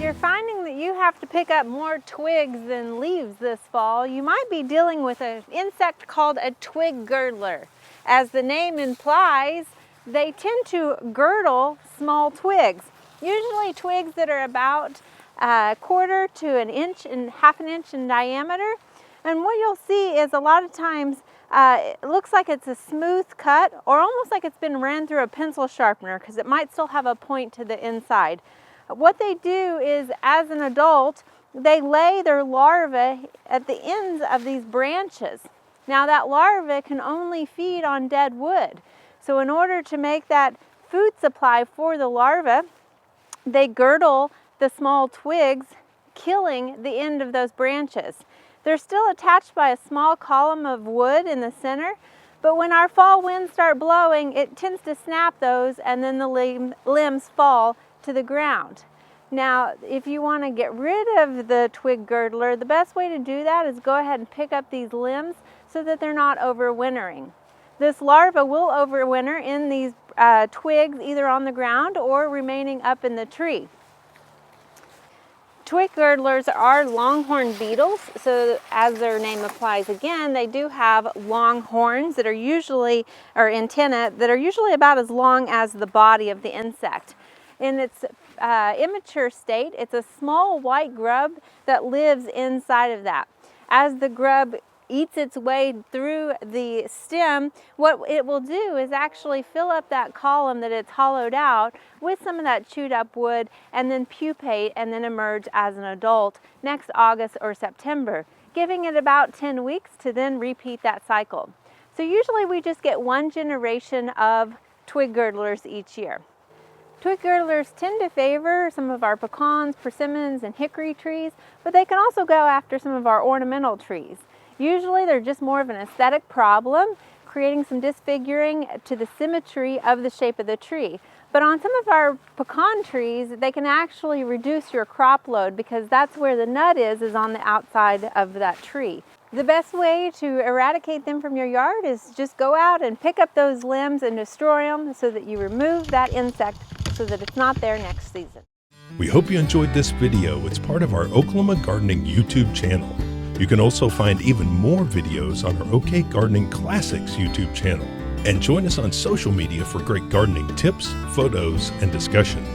you're finding that you have to pick up more twigs than leaves this fall, you might be dealing with an insect called a twig girdler. As the name implies, they tend to girdle small twigs, usually twigs that are about a quarter to an inch and half an inch in diameter. And what you'll see is a lot of times it looks like it's a smooth cut or almost like it's been ran through a pencil sharpener because it might still have a point to the inside. What they do is, as an adult, they lay their larvae at the ends of these branches. Now that larva can only feed on dead wood. So in order to make that food supply for the larva, they girdle the small twigs, killing the end of those branches. They're still attached by a small column of wood in the center, but when our fall winds start blowing, it tends to snap those and then the limbs fall to the ground. Now, if you want to get rid of the twig girdler, the best way to do that is go ahead and pick up these limbs so that they're not overwintering. This larva will overwinter in these twigs, either on the ground or remaining up in the tree. Twig girdlers are longhorn beetles, so as their name applies again, they do have long horns that are usually, or antennae, that are usually about as long as the body of the insect. In its immature state, it's a small white grub that lives inside of that. As the grub eats its way through the stem, what it will do is actually fill up that column that it's hollowed out with some of that chewed up wood and then pupate and then emerge as an adult next August or September, giving it about 10 weeks to then repeat that cycle. So usually we just get one generation of twig girdlers each year. Twig girdlers tend to favor some of our pecans, persimmons, and hickory trees, but they can also go after some of our ornamental trees. Usually they're just more of an aesthetic problem, creating some disfiguring to the symmetry of the shape of the tree. But on some of our pecan trees, they can actually reduce your crop load because that's where the nut is on the outside of that tree. The best way to eradicate them from your yard is just go out and pick up those limbs and destroy them so that you remove that insect so that it's not there next season. We hope you enjoyed this video. It's part of our Oklahoma Gardening YouTube channel. You can also find even more videos on our OK Gardening Classics YouTube channel. And join us on social media for great gardening tips, photos, and discussion.